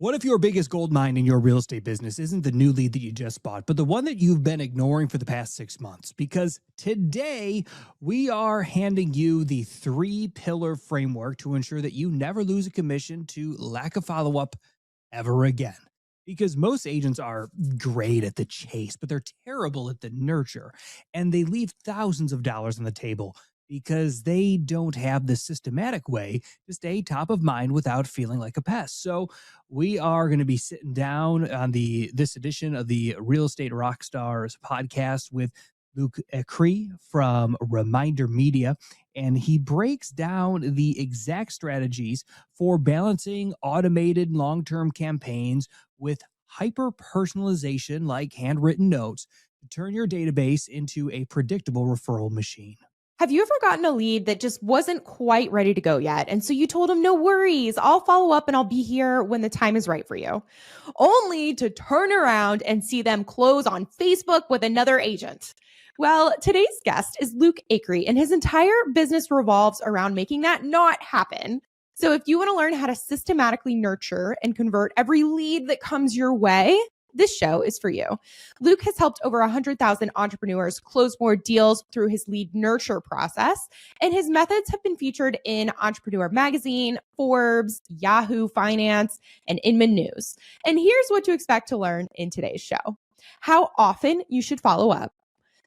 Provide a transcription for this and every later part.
What if your biggest gold mine in your real estate business isn't the new lead that you just bought, but the one that you've been ignoring for the past 6 months? Because today we are handing you the 3-pillar framework to ensure that you never lose a commission to lack of follow-up ever again. Because most agents are great at the chase, but they're terrible at the nurture, and they leave thousands of dollars on the table because they don't have the systematic way to stay top of mind without feeling like a pest. So we are going to be sitting down on this edition of the Real Estate Rockstars podcast with Luke Acree from Reminder Media, and he breaks down the exact strategies for balancing automated long-term campaigns with hyper-personalization like handwritten notes to turn your database into a predictable referral machine. Have you ever gotten a lead that just wasn't quite ready to go yet? And so you told them, no worries, I'll follow up and I'll be here when the time is right for you. Only to turn around and see them close on Facebook with another agent. Well, today's guest is Luke Acree, and his entire business revolves around making that not happen. So if you want to learn how to systematically nurture and convert every lead that comes your way, this show is for you. Luke has helped over 100,000 entrepreneurs close more deals through his lead nurture process, and his methods have been featured in Entrepreneur Magazine, Forbes, Yahoo Finance, and Inman News. And here's what to expect to learn in today's show: how often you should follow up,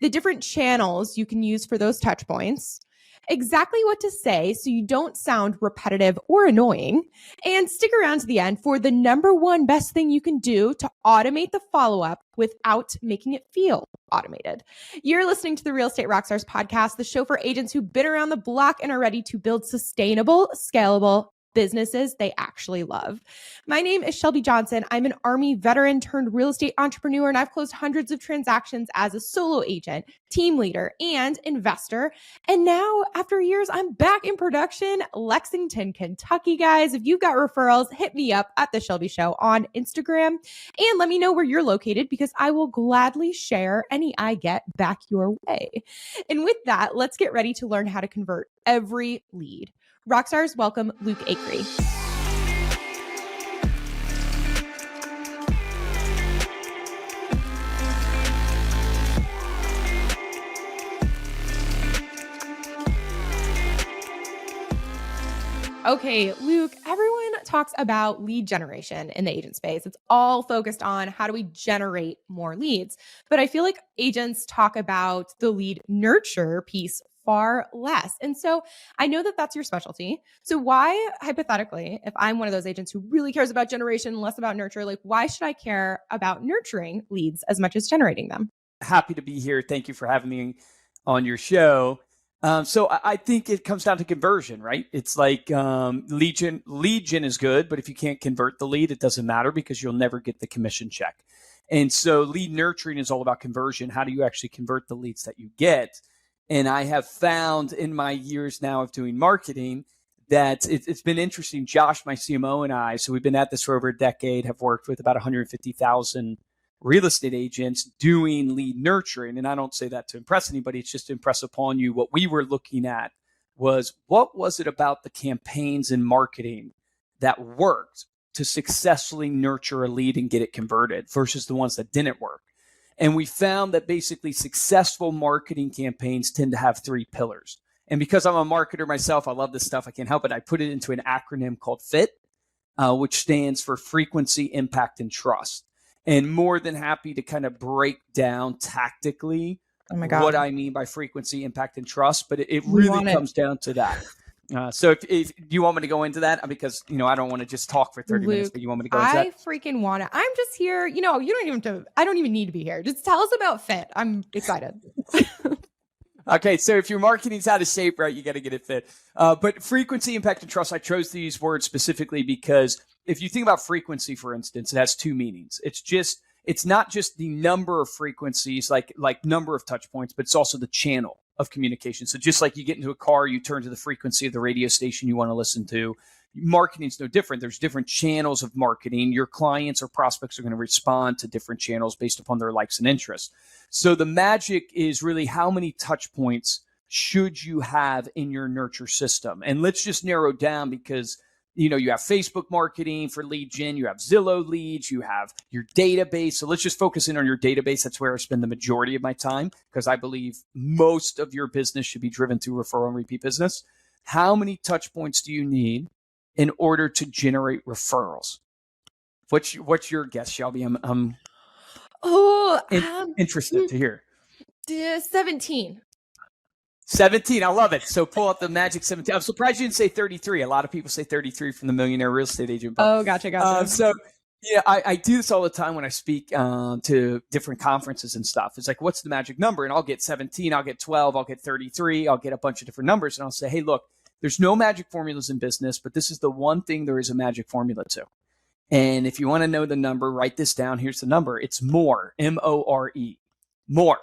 the different channels you can use for those touch points, exactly what to say so you don't sound repetitive or annoying, and stick around to the end for the number one best thing you can do to automate the follow-up without making it feel automated. You're listening to the Real Estate Rockstars podcast, the show for agents who've been around the block and are ready to build sustainable, scalable businesses they actually love. My name is Shelby Johnson. I'm an Army veteran turned real estate entrepreneur, and I've closed hundreds of transactions as a solo agent, team leader, and investor. And now, after years, I'm back in production, Lexington, Kentucky. Guys, if you've got referrals, hit me up at The Shelby Show on Instagram and let me know where you're located, because I will gladly share any I get back your way. And with that, let's get ready to learn how to convert every lead. Rockstars, welcome Luke Acree. Okay, Luke, everyone talks about lead generation in the agent space. It's all focused on how do we generate more leads. But I feel like agents talk about the lead nurture piece far less. And so I know that that's your specialty. So why, hypothetically, if I'm one of those agents who really cares about generation, less about nurture, like why should I care about nurturing leads as much as generating them? Happy to be here. Thank you for having me on your show. So I think it comes down to conversion, right? It's like lead gen is good, but if you can't convert the lead, it doesn't matter because you'll never get the commission check. And so lead nurturing is all about conversion. How do you actually convert the leads that you get? And I have found in my years now of doing marketing that it's been interesting. Josh, my CMO, and I, so we've been at this for over a decade, have worked with about 150,000 real estate agents doing lead nurturing. And I don't say that to impress anybody. It's just to impress upon you what we were looking at was what was it about the campaigns and marketing that worked to successfully nurture a lead and get it converted versus the ones that didn't work. And we found that basically successful marketing campaigns tend to have 3 pillars. And because I'm a marketer myself, I love this stuff. I can't help it. I put it into an acronym called F.I.T, which stands for frequency, impact, and trust. And more than happy to kind of break down tactically what I mean by frequency, impact, and trust. But it really comes down to that. So if you want me to go into that, because, I don't want to just talk for 30 minutes, but you want me to go into that? I freaking want it. I'm just here. I don't even need to be here. Just tell us about F.I.T. I'm excited. Okay. So if your marketing's out of shape, right, you got to get it fit. But frequency, impact, and trust, I chose these words specifically because if you think about frequency, for instance, it has 2 meanings. It's not just the number of frequencies, like number of touch points, but it's also the channel of communication. So just like you get into a car, you turn to the frequency of the radio station you want to listen to. Marketing is no different. There's different channels of marketing. Your clients or prospects are going to respond to different channels based upon their likes and interests. So the magic is really how many touch points should you have in your nurture system? And let's just narrow down because you have Facebook marketing for lead gen, you have Zillow leads, you have your database. So let's just focus in on your database. That's where I spend the majority of my time, because I believe most of your business should be driven through referral and repeat business. How many touch points do you need in order to generate referrals? What's your guess, Shelby? I'm interested to hear. 17. 17. I love it. So pull up the magic 17. I'm surprised you didn't say 33. A lot of people say 33 from the Millionaire Real Estate Agent book. Oh, gotcha. So yeah, I do this all the time when I speak to different conferences and stuff. It's like, what's the magic number? And I'll get 17, I'll get 12, I'll get 33, I'll get a bunch of different numbers. And I'll say, hey, look, there's no magic formulas in business, but this is the one thing there is a magic formula to. And if you want to know the number, write this down. Here's the number. It's more, M-O-R-E, more.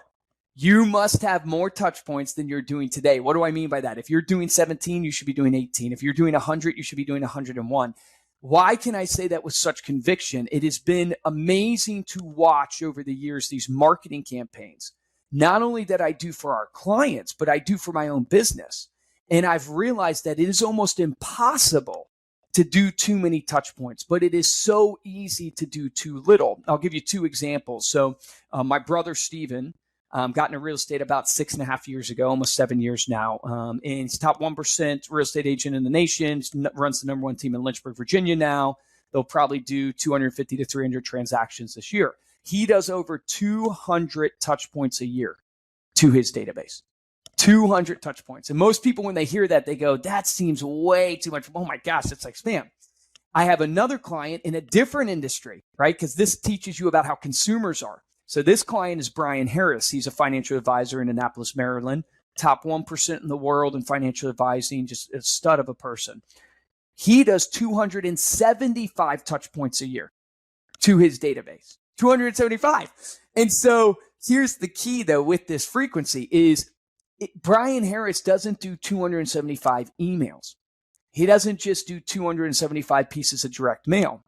You must have more touch points than you're doing today. What do I mean by that? If you're doing 17, you should be doing 18. If you're doing 100, you should be doing 101. Why can I say that with such conviction? It has been amazing to watch over the years these marketing campaigns, not only that I do for our clients, but I do for my own business. And I've realized that it is almost impossible to do too many touch points, but it is so easy to do too little. I'll give you 2 examples. So my brother, Steven, got into real estate about 6.5 years ago, almost 7 years now. And he's top 1% real estate agent in the nation, runs the number 1 team in Lynchburg, Virginia now. They'll probably do 250 to 300 transactions this year. He does over 200 touch points a year to his database. 200 touch points. And most people, when they hear that, they go, that seems way too much. Oh my gosh, it's like spam. I have another client in a different industry, right? Because this teaches you about how consumers are. So this client is Brian Harris. He's a financial advisor in Annapolis, Maryland, top 1% in the world in financial advising, just a stud of a person. He does 275 touch points a year to his database, 275. And so here's the key though, with this frequency is Brian Harris doesn't do 275 emails. He doesn't just do 275 pieces of direct mail.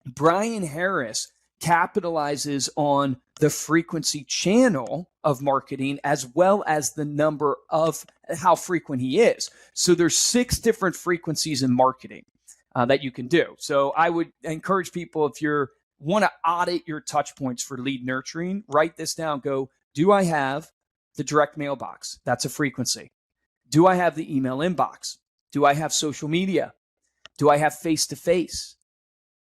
Brian Harris capitalizes on the frequency channel of marketing as well as the number of how frequent he is. So there's 6 different frequencies in marketing that you can do. So I would encourage people, if you want to audit your touch points for lead nurturing, write this down. Go, do I have the direct mailbox? That's a frequency. Do I have the email inbox? Do I have social media? Do I have face-to-face?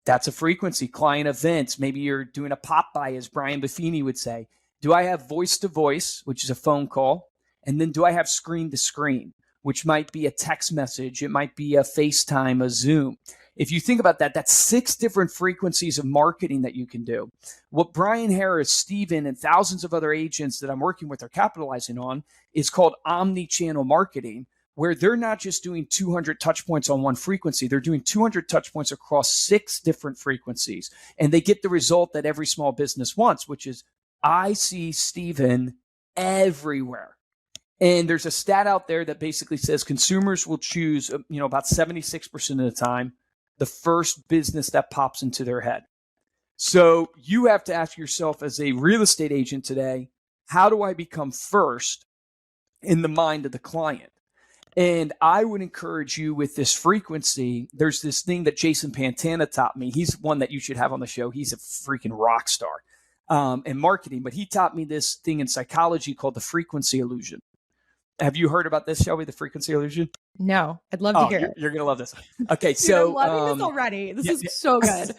That's a frequency. Client events. Maybe you're doing a pop-by, as Brian Buffini would say. Do I have voice-to-voice, which is a phone call? And then do I have screen-to-screen, which might be a text message? It might be a FaceTime, a Zoom. If you think about that, that's 6 different frequencies of marketing that you can do. What Brian Harris, Steven, and thousands of other agents that I'm working with are capitalizing on is called Omni-Channel Marketing, where they're not just doing 200 touch points on one frequency. They're doing 200 touch points across 6 different frequencies. And they get the result that every small business wants, which is, I see Steven everywhere. And there's a stat out there that basically says consumers will choose, about 76% of the time, the first business that pops into their head. So you have to ask yourself, as a real estate agent today, how do I become first in the mind of the client? And I would encourage you with this frequency. There's this thing that Jason Pantana taught me. He's one that you should have on the show. He's a freaking rock star in marketing, but he taught me this thing in psychology called the frequency illusion. Have you heard about this, Shelby, the frequency illusion? No, I'd love to hear it. You're going to love this. Okay, Dude, so I'm loving this already. This is so good.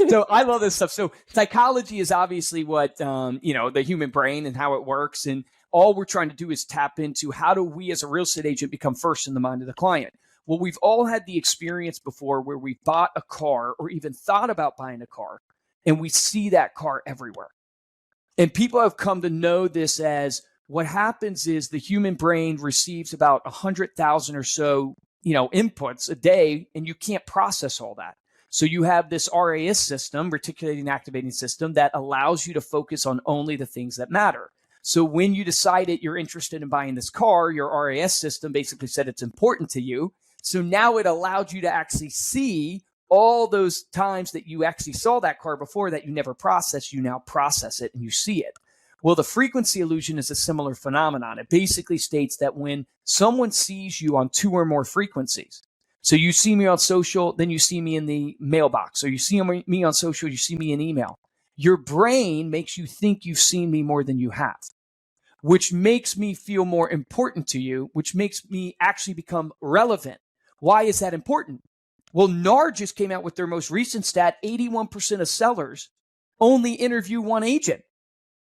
So I love this stuff. So psychology is obviously what, the human brain and how it works. And all we're trying to do is tap into, how do we as a real estate agent become first in the mind of the client? Well, we've all had the experience before where we bought a car or even thought about buying a car, and we see that car everywhere. And people have come to know this as, what happens is the human brain receives about 100,000 or so, inputs a day, and you can't process all that. So you have this RAS system, reticulating activating system, that allows you to focus on only the things that matter. So when you decided you're interested in buying this car, your RAS system basically said it's important to you. So now it allowed you to actually see all those times that you actually saw that car before that you never processed. You now process it and you see it. Well, the frequency illusion is a similar phenomenon. It basically states that when someone sees you on 2 or more frequencies, So you see me on social, then you see me in the mailbox. Or you see me on social, you see me in email. Your brain makes you think you've seen me more than you have, which makes me feel more important to you, which makes me actually become relevant. Why is that important? Well, NAR just came out with their most recent stat. 81% of sellers only interview one agent.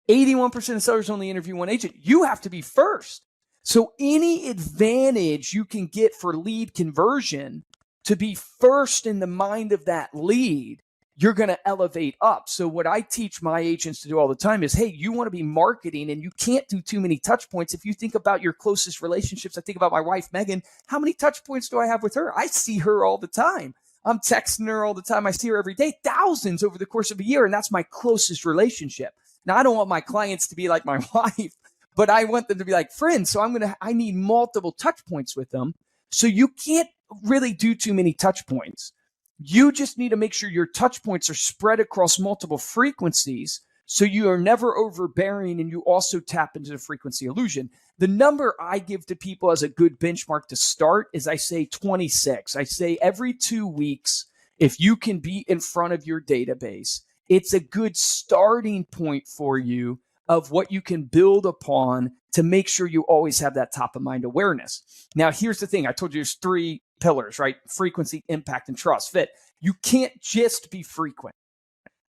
81% of sellers only interview one agent. You have to be first. So any advantage you can get for lead conversion to be first in the mind of that lead, you're going to elevate up. So what I teach my agents to do all the time is, hey, you want to be marketing and you can't do too many touch points. If you think about your closest relationships, I think about my wife, Megan, how many touch points do I have with her? I see her all the time. I'm texting her all the time. I see her every day, thousands over the course of a year. And that's my closest relationship. Now, I don't want my clients to be like my wife, but I want them to be like friends. So I need multiple touch points with them. So you can't really do too many touch points. You just need to make sure your touch points are spread across multiple frequencies so you are never overbearing and you also tap into the frequency illusion. The number I give to people as a good benchmark to start is I say 26. I say every 2 weeks, if you can be in front of your database, it's a good starting point for you of what you can build upon to make sure you always have that top of mind awareness. Now, here's the thing. I told you there's 3 pillars, right? Frequency, impact, and trust. Fit. You can't just be frequent,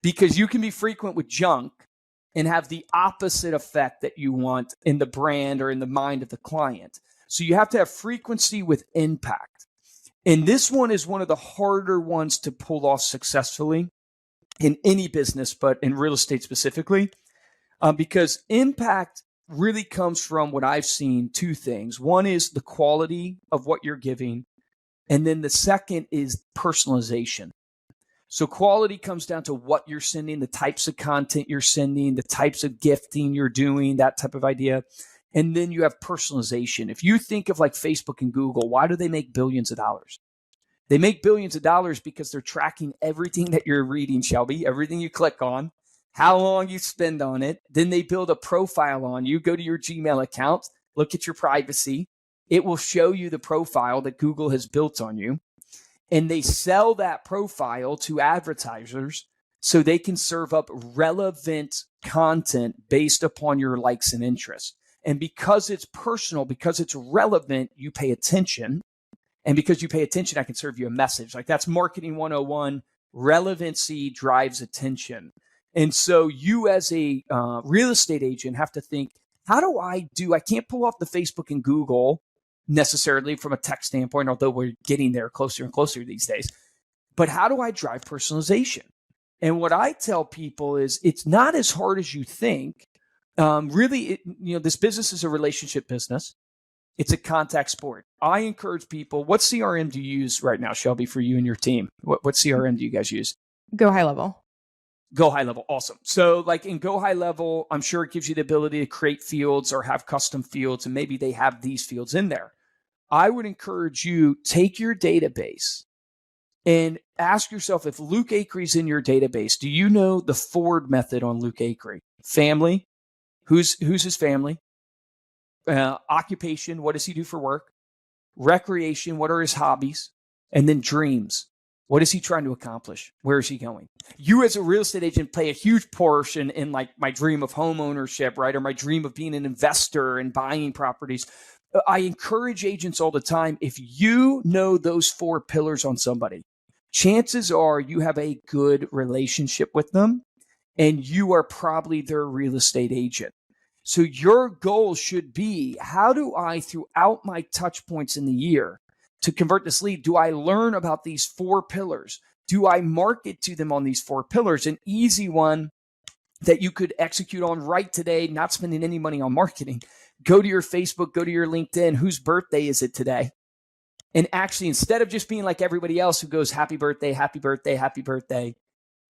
because you can be frequent with junk and have the opposite effect that you want in the brand or in the mind of the client. So you have to have frequency with impact. And this one is one of the harder ones to pull off successfully in any business, but in real estate specifically, because impact really comes from what I've seen 2 things. One is the quality of what you're giving. And then the second is personalization. So quality comes down to what you're sending, the types of content you're sending, the types of gifting you're doing, that type of idea. And then you have personalization. If you think of like Facebook and Google, why do they make billions of dollars? They make billions of dollars because they're tracking everything that you're reading, Shelby, everything you click on, how long you spend on it. Then they build a profile on you. Go to your Gmail account, look at your privacy. It will show you the profile that Google has built on you. And they sell that profile to advertisers so they can serve up relevant content based upon your likes and interests. And because it's personal, because it's relevant, you pay attention. And because you pay attention, I can serve you a message. Like, that's marketing 101. Relevancy drives attention. And so you as a real estate agent have to think, I can't pull off the Facebook and Google necessarily from a tech standpoint, although we're getting there closer and closer these days. But how do I drive personalization? And what I tell people is it's not as hard as you think. This business is a relationship business. It's a contact sport. I encourage people. What CRM do you use right now, Shelby, for you and your team? What CRM do you guys use? Go High Level. Go High Level. Awesome. So like in Go High Level, I'm sure it gives you the ability to create fields or have custom fields, and maybe they have these fields in there. I would encourage you, take your database and ask yourself, if Luke Acree's in your database, do you know the Ford method on Luke Acree? Family, who's his family? Occupation, what does he do for work? Recreation, what are his hobbies? And then dreams. What is he trying to accomplish? Where is he going? You as a real estate agent play a huge portion in like my dream of home ownership, right? Or my dream of being an investor and buying properties. I encourage agents all the time, if you know those 4 pillars on somebody, chances are you have a good relationship with them and you are probably their real estate agent. So your goal should be, how do I, throughout my touch points in the year to convert this lead, do I learn about these 4 pillars? Do I market to them on these 4 pillars? An easy one that you could execute on right today, not spending any money on marketing. Go to your Facebook, go to your LinkedIn. Whose birthday is it today? And actually, instead of just being like everybody else who goes, happy birthday, happy birthday, happy birthday,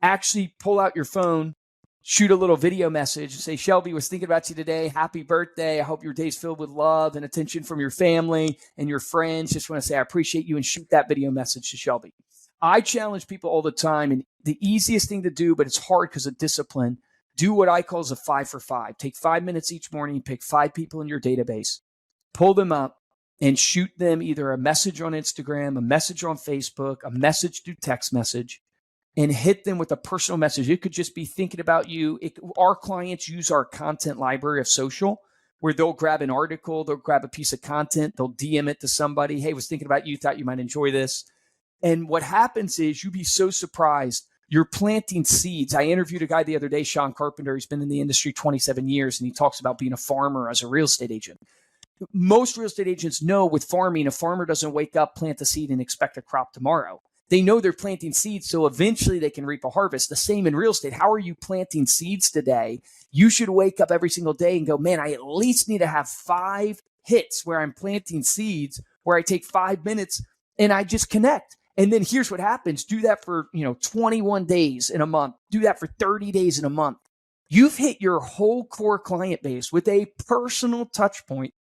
actually pull out your phone, shoot a little video message, say, Shelby was thinking about you today. Happy birthday. I hope your day's filled with love and attention from your family and your friends. Just want to say, I appreciate you, and shoot that video message to Shelby. I challenge people all the time, and the easiest thing to do, but it's hard because of discipline, do what I call as a 5 for 5. Take 5 minutes each morning, pick 5 people in your database, pull them up, and shoot them either a message on Instagram, a message on Facebook, a message through text message, and hit them with a personal message. It could just be thinking about you. Our clients use our content library of social, where they'll grab an article, they'll grab a piece of content, they'll DM it to somebody. Hey, was thinking about you, thought you might enjoy this. And what happens is you'd be so surprised. You're planting seeds. I interviewed a guy the other day, Sean Carpenter. He's been in the industry 27 years, and he talks about being a farmer as a real estate agent. Most real estate agents know with farming, a farmer doesn't wake up, plant a seed, and expect a crop tomorrow. They know they're planting seeds, so eventually they can reap a harvest. The same in real estate. How are you planting seeds today? You should wake up every single day and go, man, I at least need to have 5 hits where I'm planting seeds, where I take 5 minutes and I just connect. And then here's what happens. Do that for 21 days in a month. Do that for 30 days in a month. You've hit your whole core client base with a personal touch point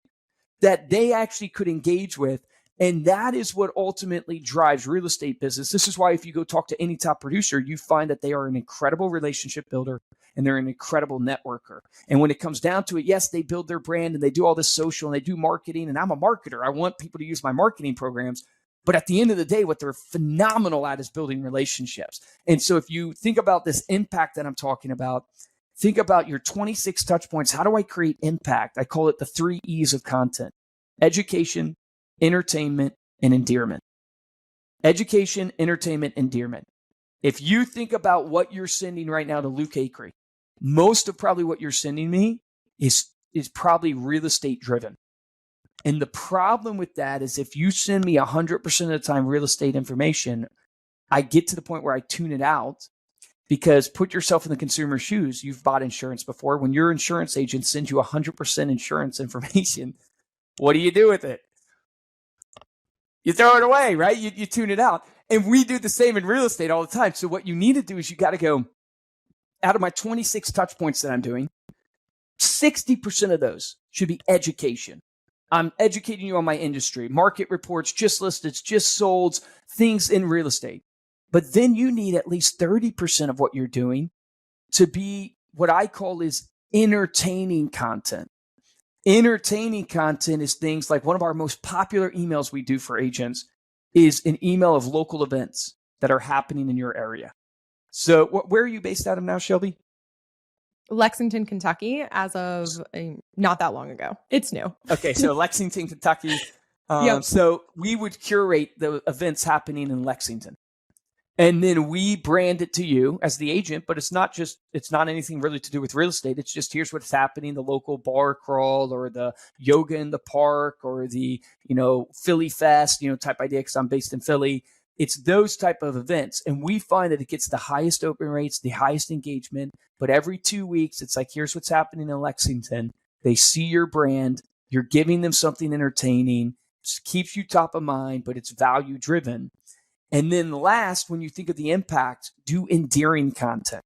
that they actually could engage with. And that is what ultimately drives real estate business. This is why if you go talk to any top producer, you find that they are an incredible relationship builder and they're an incredible networker. And when it comes down to it, yes, they build their brand and they do all this social and they do marketing. And I'm a marketer. I want people to use my marketing programs. But at the end of the day, what they're phenomenal at is building relationships. And so if you think about this impact that I'm talking about, think about your 26 touch points. How do I create impact? I call it the 3 E's of content: education, entertainment, and endearment. Education, entertainment, endearment. If you think about what you're sending right now to Luke Acree, most of probably what you're sending me is probably real estate driven. And the problem with that is if you send me 100% of the time real estate information, I get to the point where I tune it out. Because put yourself in the consumer's shoes. You've bought insurance before. When your insurance agent sends you 100% insurance information, what do you do with it? You throw it away, right? You tune it out. And we do the same in real estate all the time. So what you need to do is you got to go, out of my 26 touch points that I'm doing, 60% of those should be education. I'm educating you on my industry, market reports, just listed, just sold, things in real estate. But then you need at least 30% of what you're doing to be what I call is entertaining content. Entertaining content is things like one of our most popular emails we do for agents is an email of local events that are happening in your area. So where are you based out of now, Shelby? Lexington, Kentucky, as of not that long ago. It's new. Okay, so Lexington, Kentucky. Yep. So we would curate the events happening in Lexington. And then we brand it to you as the agent, but it's not anything really to do with real estate. It's just, here's what's happening, the local bar crawl or the yoga in the park or the, Philly Fest, type idea, because I'm based in Philly. It's those type of events. And we find that it gets the highest open rates, the highest engagement. But every 2 weeks, it's like, here's what's happening in Lexington. They see your brand. You're giving them something entertaining. It keeps you top of mind, but it's value driven. And then last, when you think of the impact, do endearing content.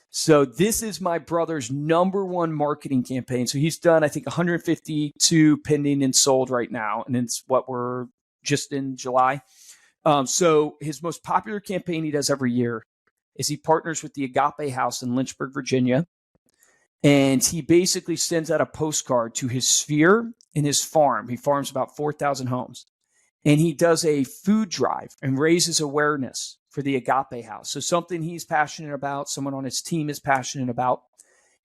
So this is my brother's #1 marketing campaign. So he's done, I think, 152 pending and sold right now. And it's what we're just in July. So his most popular campaign he does every year is he partners with the Agape House in Lynchburg, Virginia. And he basically sends out a postcard to his sphere and his farm. He farms about 4,000 homes. And he does a food drive and raises awareness for the Agape House. So something he's passionate about, someone on his team is passionate about.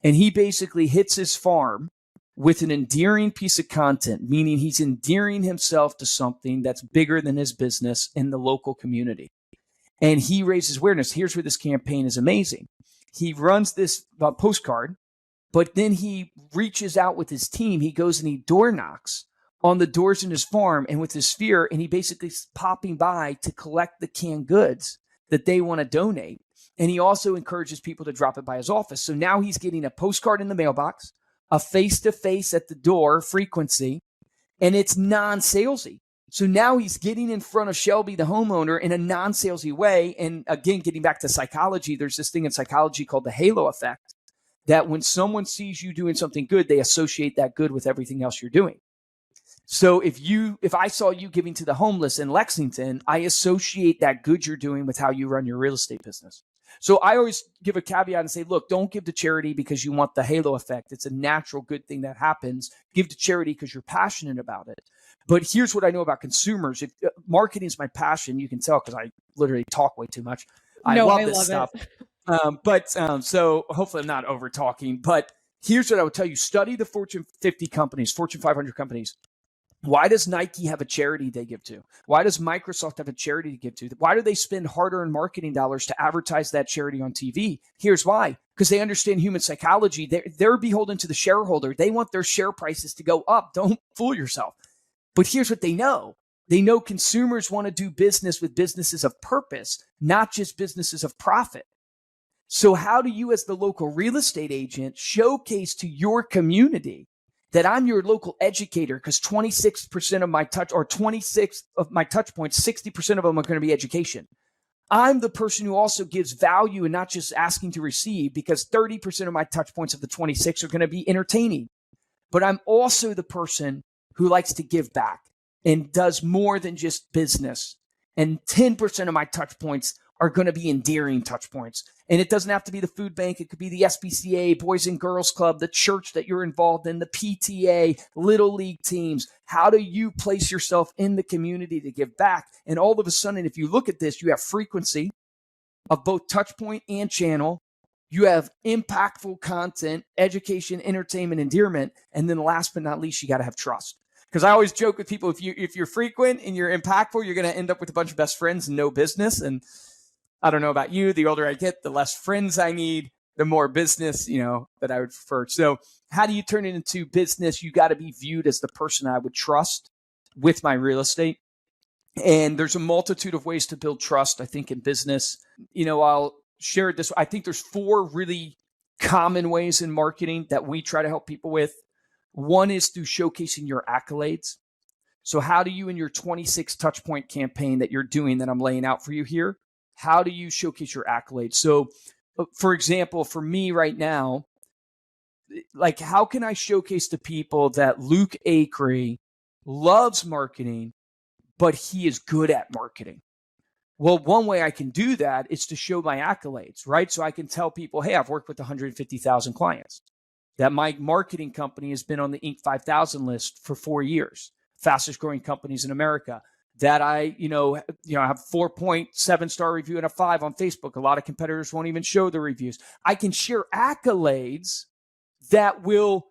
And he basically hits his farm with an endearing piece of content, meaning he's endearing himself to something that's bigger than his business in the local community. And he raises awareness. Here's where this campaign is amazing. He runs this postcard, but then he reaches out with his team. He goes and he door knocks on the doors in his farm and with his sphere, and he basically is popping by to collect the canned goods that they want to donate. And he also encourages people to drop it by his office. So now he's getting a postcard in the mailbox, a face-to-face at the door frequency, and it's non-salesy. So now he's getting in front of Shelby, the homeowner, in a non-salesy way. And again, getting back to psychology, there's this thing in psychology called the halo effect, that when someone sees you doing something good, they associate that good with everything else you're doing. So if I saw you giving to the homeless in Lexington, I associate that good you're doing with how you run your real estate business. So I always give a caveat and say, look, don't give to charity because you want the halo effect. It's a natural good thing that happens. Give to charity because you're passionate about it. But here's what I know about consumers. If marketing is my passion, you can tell because I literally talk way too much. I love this stuff. So hopefully I'm not over talking, but here's what I would tell you. Study the Fortune 50 companies, Fortune 500 companies. Why does Nike have a charity they give to? Why does Microsoft have a charity to give to? Why do they spend hard-earned marketing dollars to advertise that charity on TV? Here's why. Because they understand human psychology. They're beholden to the shareholder. They want their share prices to go up. Don't fool yourself. But here's what they know. They know consumers want to do business with businesses of purpose, not just businesses of profit. So how do you, as the local real estate agent, showcase to your community that I'm your local educator? Because 26% of my 26 of my touch points, 60% of them are going to be education. I'm the person who also gives value and not just asking to receive, because 30% of my touch points of the 26 are going to be entertaining. But I'm also the person who likes to give back and does more than just business. And 10% of my touch points are going to be endearing touch points. And it doesn't have to be the food bank. It could be the SPCA, Boys and Girls Club, the church that you're involved in, the PTA, little league teams. How do you place yourself in the community to give back? And all of a sudden, if you look at this, you have frequency of both touch point and channel. You have impactful content, education, entertainment, endearment. And then last but not least, you got to have trust. Because I always joke with people, if you're frequent and you're impactful, you're going to end up with a bunch of best friends and no business. And I don't know about you, the older I get, the less friends I need, the more business, that I would prefer. So how do you turn it into business? You got to be viewed as the person I would trust with my real estate. And there's a multitude of ways to build trust, I think, in business. I'll share this. I think there's 4 really common ways in marketing that we try to help people with. One is through showcasing your accolades. So how do you, in your 26 touch point campaign that you're doing that I'm laying out for you here, how do you showcase your accolades? So, for example, for me right now, like, how can I showcase to people that Luke Acree loves marketing, but he is good at marketing? Well, one way I can do that is to show my accolades, right? So I can tell people, hey, I've worked with 150,000 clients, that my marketing company has been on the Inc. 5000 list for 4 years, fastest growing companies in America, that I, have 4.7 star review and a 5 on Facebook. A lot of competitors won't even show the reviews. I can share accolades that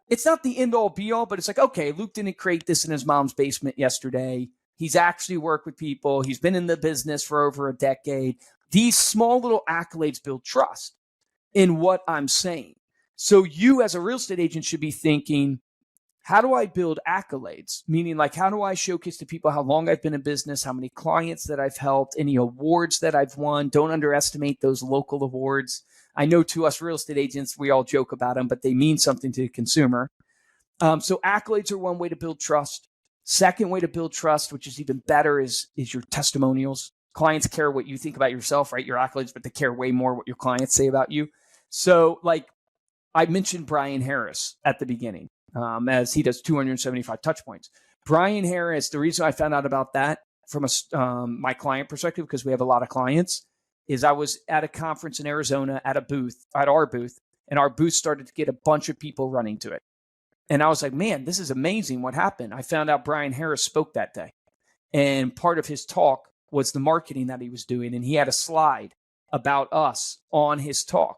it's not the end all be all, but it's like, okay, Luke didn't create this in his mom's basement yesterday. He's actually worked with people. He's been in the business for over a decade. These small little accolades build trust in what I'm saying. So you, as a real estate agent, should be thinking, how do I build accolades? Meaning, like, how do I showcase to people how long I've been in business, how many clients that I've helped, any awards that I've won? Don't underestimate those local awards. I know to us real estate agents, we all joke about them, but they mean something to the consumer. So accolades are one way to build trust. Second way to build trust, which is even better, is your testimonials. Clients care what you think about yourself, right? Your accolades, but they care way more what your clients say about you. So, like, I mentioned Brian Harris at the beginning, as he does 275 touch points. Brian Harris, the reason I found out about that from my client perspective, because we have a lot of clients, is I was at a conference in Arizona at our booth, and our booth started to get a bunch of people running to it. And I was like, man, this is amazing. What happened? I found out Brian Harris spoke that day. And part of his talk was the marketing that he was doing. And he had a slide about us on his talk.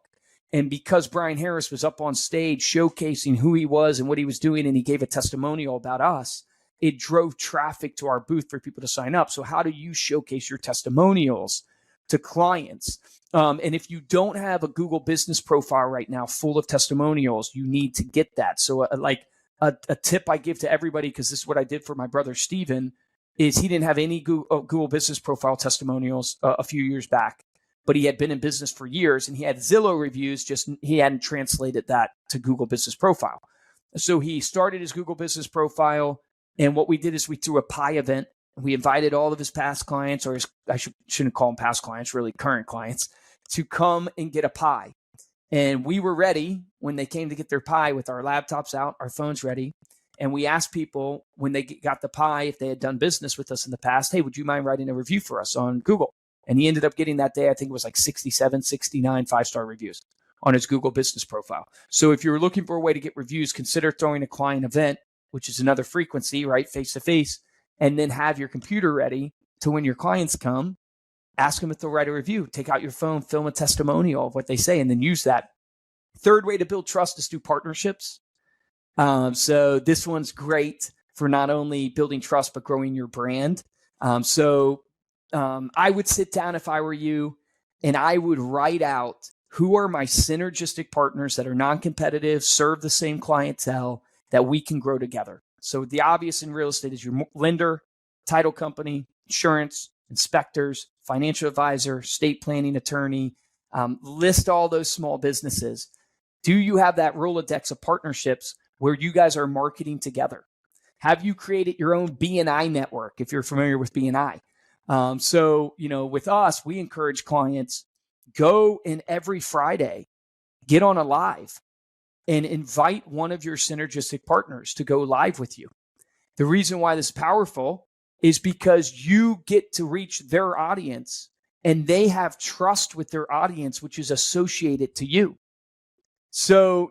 And because Brian Harris was up on stage showcasing who he was and what he was doing, and he gave a testimonial about us, it drove traffic to our booth for people to sign up. So how do you showcase your testimonials to clients? And if you don't have a Google business profile right now full of testimonials, you need to get that. So a tip I give to everybody, because this is what I did for my brother, Steven, is he didn't have any Google business profile testimonials a few years back, but he had been in business for years and he had Zillow reviews, just he hadn't translated that to Google business profile. So he started his Google business profile. And what we did is we threw a pie event. We invited all of his past clients, or shouldn't call them past clients, really current clients, to come and get a pie. And we were ready when they came to get their pie with our laptops out, our phones ready. And we asked people when they got the pie, if they had done business with us in the past, hey, would you mind writing a review for us on Google? And he ended up getting that day, I think it was like 67, 69 5-star reviews on his Google business profile. So if you're looking for a way to get reviews, consider throwing a client event, which is another frequency, right? Face to face, and then have your computer ready to when your clients come, ask them if they'll write a review, take out your phone, film a testimonial of what they say, and then use that. Third way to build trust is through partnerships. So this one's great for not only building trust, but growing your brand. I would sit down if I were you, and I would write out who are my synergistic partners that are non-competitive, serve the same clientele that we can grow together. So the obvious in real estate is your lender, title company, insurance, inspectors, financial advisor, estate planning attorney, list all those small businesses. Do you have that Rolodex of partnerships where you guys are marketing together? Have you created your own B&I network if you're familiar with B&I? With us, we encourage clients, go in every Friday, get on a live and invite one of your synergistic partners to go live with you. The reason why this is powerful is because you get to reach their audience and they have trust with their audience, which is associated to you. So,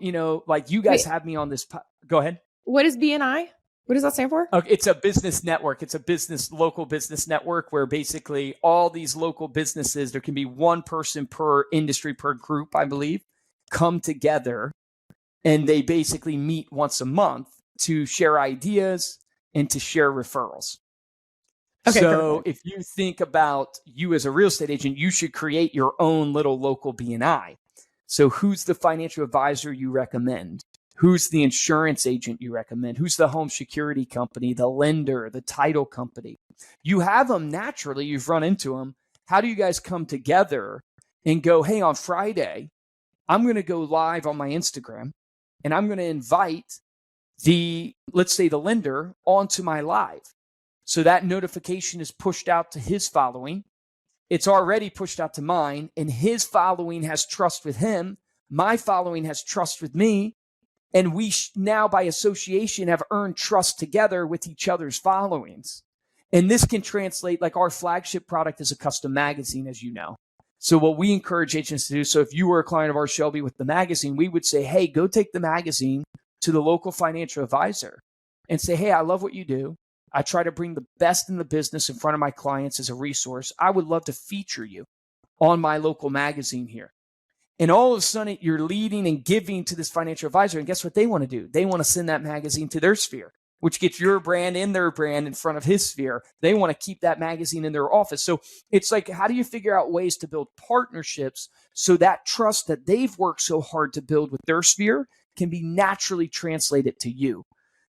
like you guys have me on this. Go ahead. What is BNI? What does that stand for? Okay, it's a business network. It's a local business network where basically all these local businesses, there can be one person per industry, per group, I believe, come together and they basically meet once a month to share ideas and to share referrals. Okay, so perfect. If you think about you as a real estate agent, you should create your own little local BNI. So who's the financial advisor you recommend? Who's the insurance agent you recommend? Who's the home security company, the lender, the title company? You have them naturally. You've run into them. How do you guys come together and go, hey, on Friday, I'm going to go live on my Instagram and I'm going to invite let's say the lender onto my live. So that notification is pushed out to his following. It's already pushed out to mine, and his following has trust with him. My following has trust with me. And we now, by association, have earned trust together with each other's followings. And this can translate, like our flagship product is a custom magazine, as you know. So what we encourage agents to do, so if you were a client of ours, Shelby, with the magazine, we would say, hey, go take the magazine to the local financial advisor and say, hey, I love what you do. I try to bring the best in the business in front of my clients as a resource. I would love to feature you on my local magazine here. And all of a sudden, you're leading and giving to this financial advisor. And guess what they want to do? They want to send that magazine to their sphere, which gets your brand and their brand in front of his sphere. They want to keep that magazine in their office. So it's like, how do you figure out ways to build partnerships so that trust that they've worked so hard to build with their sphere can be naturally translated to you?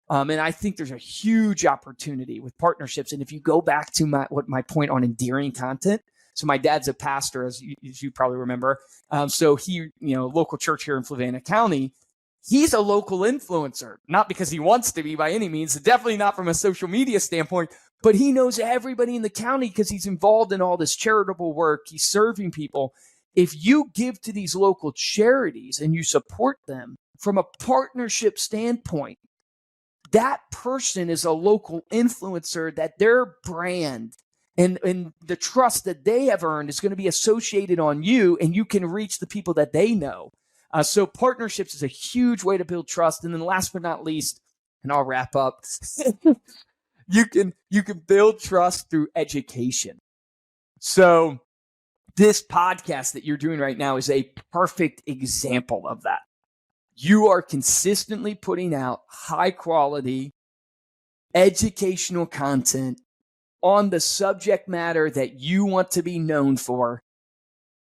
And I think there's a huge opportunity with partnerships. And if you go back to my point on endearing content, so my dad's a pastor, as you probably remember. So he, local church here in Fluvanna County, he's a local influencer, not because he wants to be by any means, definitely not from a social media standpoint, but he knows everybody in the county because he's involved in all this charitable work. He's serving people. If you give to these local charities and you support them from a partnership standpoint, that person is a local influencer that their brand and the trust that they have earned is going to be associated on you, and you can reach the people that they know. So partnerships is a huge way to build trust. And then last but not least, and I'll wrap up, you can build trust through education. So this podcast that you're doing right now is a perfect example of that. You are consistently putting out high quality educational content on the subject matter that you want to be known for.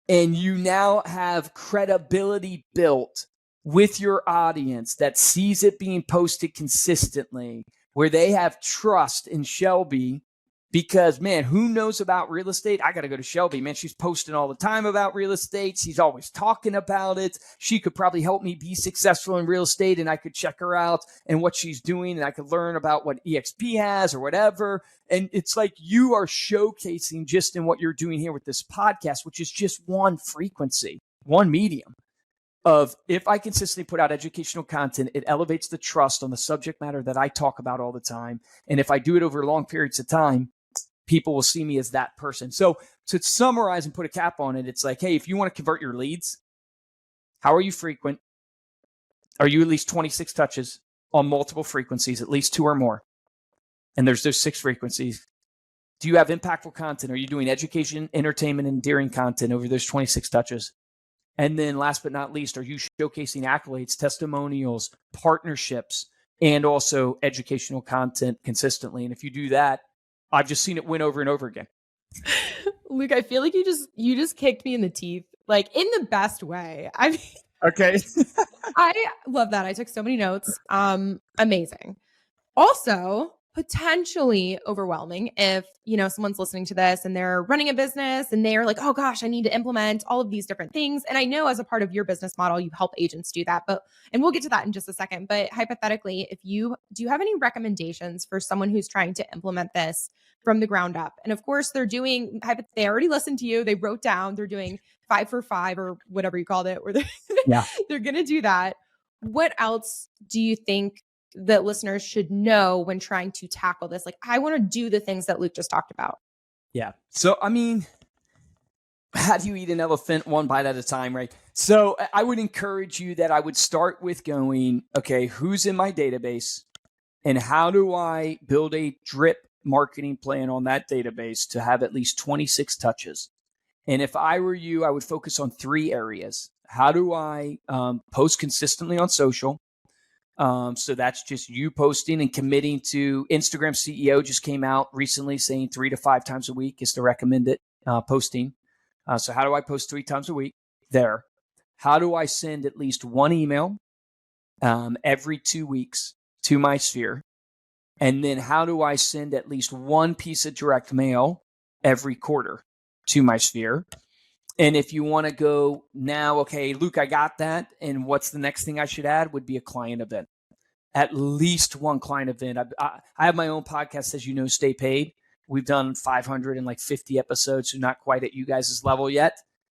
And you now have credibility built with your audience that sees it being posted consistently, where they have trust in Shelby because, man, who knows about real estate? I got to go to Shelby, man. She's posting all the time about real estate. She's always talking about it. She could probably help me be successful in real estate, and I could check her out and what she's doing, and I could learn about what EXP has or whatever. And it's like you are showcasing just in what you're doing here with this podcast, which is just one frequency, one medium of if I consistently put out educational content, it elevates the trust on the subject matter that I talk about all the time. And if I do it over long periods of time, people will see me as that person. So to summarize and put a cap on it, it's like, hey, if you want to convert your leads, how are you frequent? Are you at least 26 touches on multiple frequencies, at least 2 or more? And there's those 6 frequencies. Do you have impactful content? Are you doing education, entertainment, and endearing content over those 26 touches? And then last but not least, are you showcasing accolades, testimonials, partnerships, and also educational content consistently? And if you do that, I've just seen it win over and over again. Luke, I feel like you just kicked me in the teeth, like in the best way. I mean, okay. I love that. I took so many notes. Amazing. Also, potentially overwhelming if, someone's listening to this and they're running a business and they're like, oh gosh, I need to implement all of these different things. And I know as a part of your business model, you help agents do that, and we'll get to that in just a second. But hypothetically, do you have any recommendations for someone who's trying to implement this from the ground up? And of course they already listened to you. They wrote down, they're doing 5 for 5 or whatever you called it, where they're going to do that. What else do you think that listeners should know when trying to tackle this? Like, I want to do the things that Luke just talked about. Yeah. So, I mean, how do you eat an elephant one bite at a time, right? So I would encourage you that I would start with going, okay, who's in my database and how do I build a drip marketing plan on that database to have at least 26 touches? And if I were you, I would focus on 3 areas. How do I post consistently on social? So that's just you posting and committing to. Instagram CEO just came out recently saying 3 to 5 times a week is the recommended posting. So how do I post 3 times a week there? How do I send at least 1 email every 2 weeks to my sphere? And then how do I send at least 1 piece of direct mail every quarter to my sphere? And if you want to go now, okay, Luke, I got that. And what's the next thing I should add would be a client event. At least 1 client event. I have my own podcast, as you know, Stay Paid. We've done 550 episodes, so not quite at you guys' level yet.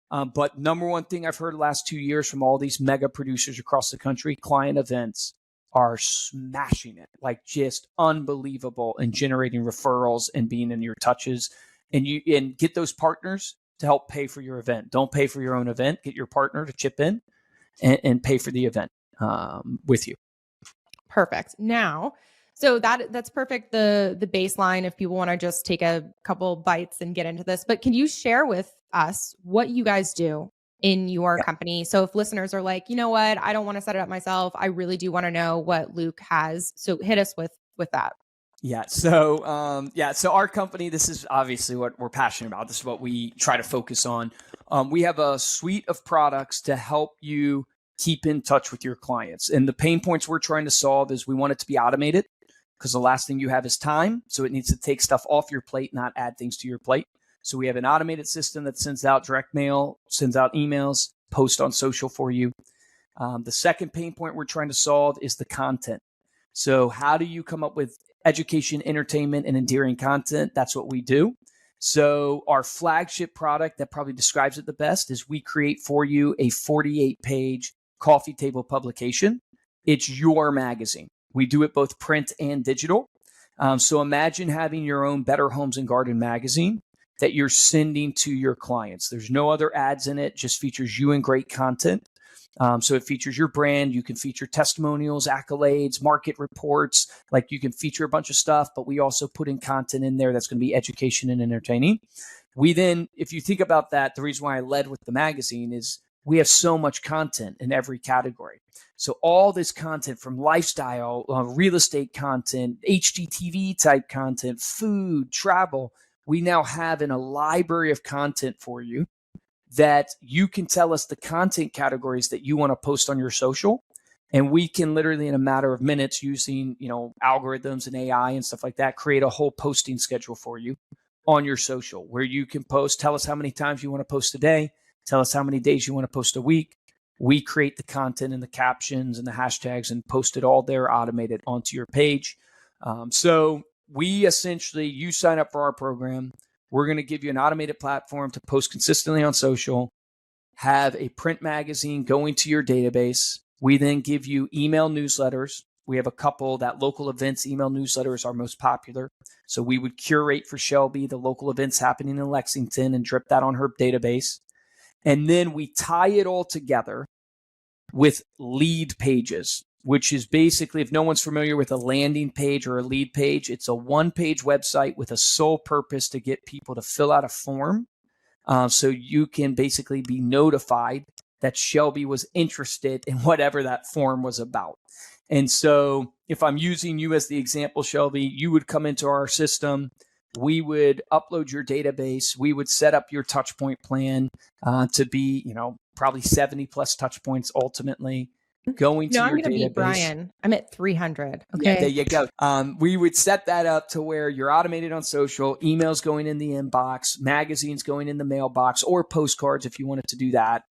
But number one thing I've heard the last 2 years from all these mega producers across the country, client events are smashing it, like just unbelievable in generating referrals and being in your touches. And get those partners to help pay for your event. Don't pay for your own event. Get your partner to chip in and pay for the event with you. Perfect. Now, so that's perfect. The baseline, if people want to just take a couple bites and get into this, but can you share with us what you guys do in your company? So if listeners are like, you know what, I don't want to set it up myself, I really do want to know what Luke has. So hit us with that. Yeah. So, so our company, this is obviously what we're passionate about. This is what we try to focus on. We have a suite of products to help you keep in touch with your clients. And the pain points we're trying to solve is we want it to be automated because the last thing you have is time. So it needs to take stuff off your plate, not add things to your plate. So we have an automated system that sends out direct mail, sends out emails, post on social for you. The second pain point we're trying to solve is the content. So how do you come up with education, entertainment, and endearing content? That's what we do. So our flagship product that probably describes it the best is we create for you a 48-page coffee table publication. It's your magazine. We do it both print and digital. So imagine having your own Better Homes and Garden magazine that you're sending to your clients. There's no other ads in it, just features you and great content. So it features your brand. You can feature testimonials, accolades, market reports. Like you can feature a bunch of stuff, but we also put in content in there that's going to be education and entertaining. We then, if you think about that, the reason why I led with the magazine is we have so much content in every category. So all this content from lifestyle, real estate content, HGTV type content, food, travel, we now have in a library of content for you that you can tell us the content categories that you want to post on your social. And we can literally in a matter of minutes using, algorithms and AI and stuff like that, create a whole posting schedule for you on your social where you can post, tell us how many times you want to post a day, tell us how many days you want to post a week. We create the content and the captions and the hashtags and post it all there automated onto your page. So we essentially, you sign up for our program. We're going to give you an automated platform to post consistently on social, have a print magazine going to your database. We then give you email newsletters. We have a couple that local events email newsletter is our most popular. So we would curate for Shelby the local events happening in Lexington and drip that on her database. And then we tie it all together with lead pages, which is basically, if no one's familiar with a landing page or a lead page, it's a one-page website with a sole purpose to get people to fill out a form. So you can basically be notified that Shelby was interested in whatever that form was about. And so if I'm using you as the example, Shelby, you would come into our system. We would upload your database. We would set up your touch point plan to be, probably 70 plus touch points ultimately going to your database. I'm going to beat Brian. I'm at 300. Okay. Yeah, there you go. We would set that up to where you're automated on social, emails going in the inbox, magazines going in the mailbox, or postcards if you wanted to do that.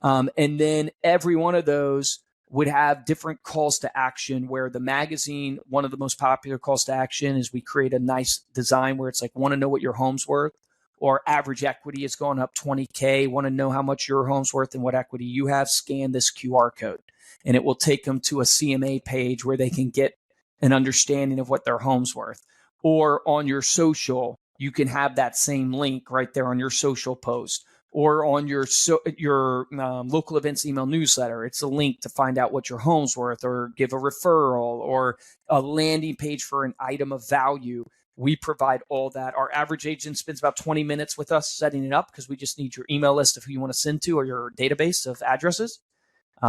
And then every one of those would have different calls to action, where the magazine, one of the most popular calls to action is we create a nice design where it's like, want to know what your home's worth, or average equity has gone up 20K, want to know how much your home's worth and what equity you have, scan this QR code. And it will take them to a CMA page where they can get an understanding of what their home's worth. Or on your social, you can have that same link right there on your social post, or on your local events email newsletter. It's a link to find out what your home's worth, or give a referral, or a landing page for an item of value. We provide all that. Our average agent spends about 20 minutes with us setting it up, because we just need your email list of who you want to send to, or your database of addresses,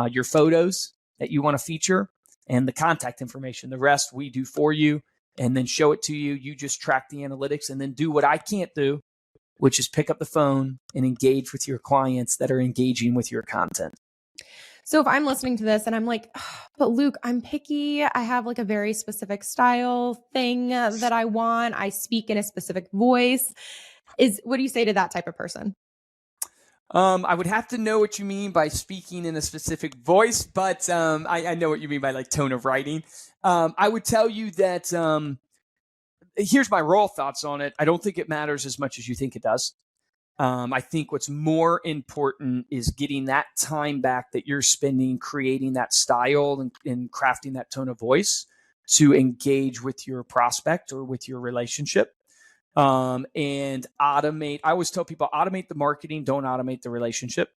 your photos that you want to feature, and the contact information. The rest we do for you and then show it to you. You just track the analytics and then do what I can't do, which is pick up the phone and engage with your clients that are engaging with your content. So if I'm listening to this and I'm like, but Luke, I'm picky. I have like a very specific style thing that I want. I speak in a specific voice. What do you say to that type of person? I would have to know what you mean by speaking in a specific voice, but I know what you mean by like tone of writing. I would tell you that here's my raw thoughts on it. I don't think it matters as much as you think it does. I think what's more important is getting that time back that you're spending creating that style and crafting that tone of voice to engage with your prospect or with your relationship. And automate. I always tell people, automate the marketing, don't automate the relationship.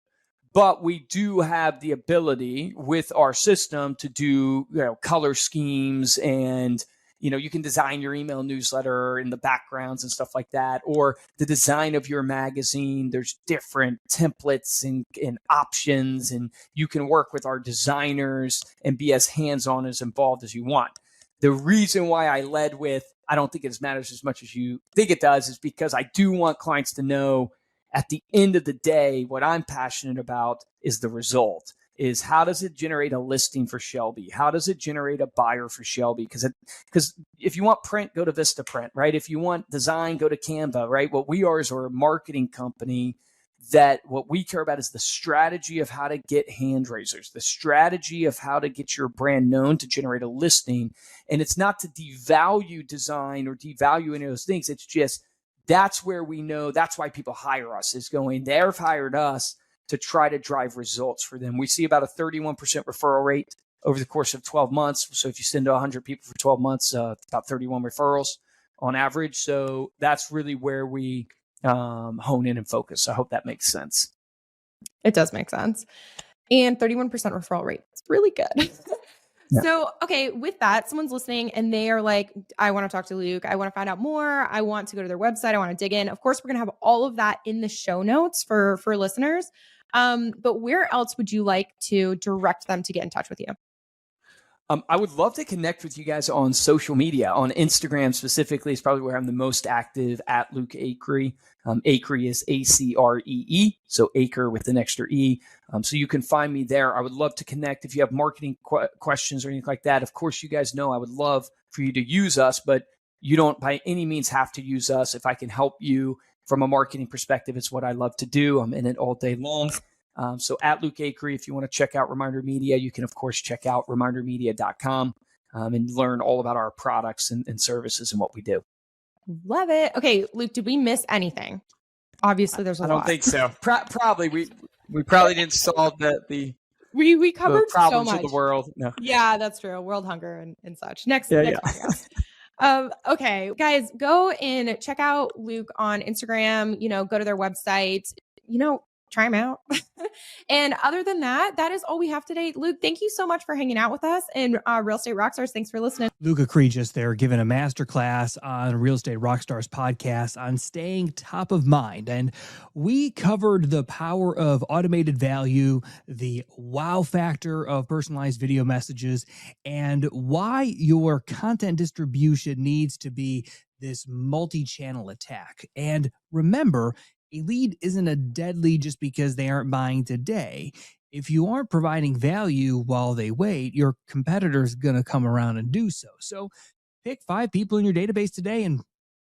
But we do have the ability with our system to do, color schemes, and, you can design your email newsletter in the backgrounds and stuff like that, or the design of your magazine. There's different templates and options, and you can work with our designers and be as hands-on, as involved as you want. The reason why I led with, I don't think it matters as much as you think it does, is because I do want clients to know at the end of the day, what I'm passionate about is the result. Is how does it generate a listing for Shelby? How does it generate a buyer for Shelby? Because if you want print, go to Vistaprint, right? If you want design, go to Canva, right? What we are is we're a marketing company that what we care about is the strategy of how to get hand raisers, the strategy of how to get your brand known to generate a listing. And it's not to devalue design or devalue any of those things. It's just, that's where we know, that's why people hire us, is going, they've hired us to try to drive results for them. We see about a 31% referral rate over the course of 12 months. So if you send to 100 people for 12 months, about 31 referrals on average. So that's really where we hone in and focus. I hope that makes sense. It does make sense. And 31% referral rate. It's really good. Yeah. So, okay, with that, someone's listening and they are like, I want to talk to Luke. I want to find out more. I want to go to their website. I want to dig in. Of course, we're going to have all of that in the show notes for listeners. But where else would you like to direct them to get in touch with you? I would love to connect with you guys on social media. On Instagram specifically is probably where I'm the most active, at Luke Acree. Acree is Acree, so Acre with an extra E. So you can find me there. I would love to connect. If you have marketing questions or anything like that, of course, you guys know I would love for you to use us, but you don't by any means have to use us. If I can help you from a marketing perspective, it's what I love to do. I'm in it all day long. So at Luke Acree, if you want to check out Reminder Media, you can, of course, check out remindermedia.com and learn all about our products and services and what we do. Love it. Okay, Luke, did we miss anything? Obviously, there's a lot. I don't think so. Probably we probably didn't solve we covered the problems so much of the world. No. Yeah, that's true. World hunger and such. Next yeah. podcast. Okay, guys, go and check out Luke on Instagram, go to their website, try them out. And other than that, that is all we have today. Luke, thank you so much for hanging out with us. And Real Estate Rockstars, thanks for listening. Luke Acree just there giving a masterclass on Real Estate Rockstars podcast on staying top of mind. And we covered the power of automated value, the wow factor of personalized video messages, and why your content distribution needs to be this multi-channel attack. And remember, a lead isn't a dead lead just because they aren't buying today. If you aren't providing value while they wait, your competitor's going to come around and do so. So pick 5 people in your database today and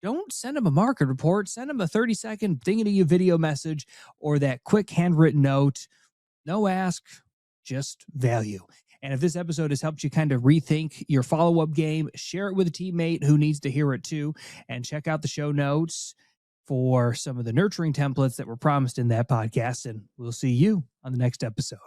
don't send them a market report. Send them a 30-second thinking of you video message or that quick handwritten note. No ask, just value. And if this episode has helped you kind of rethink your follow-up game, share it with a teammate who needs to hear it too. And check out the show notes for some of the nurturing templates that were promised in that podcast. And we'll see you on the next episode.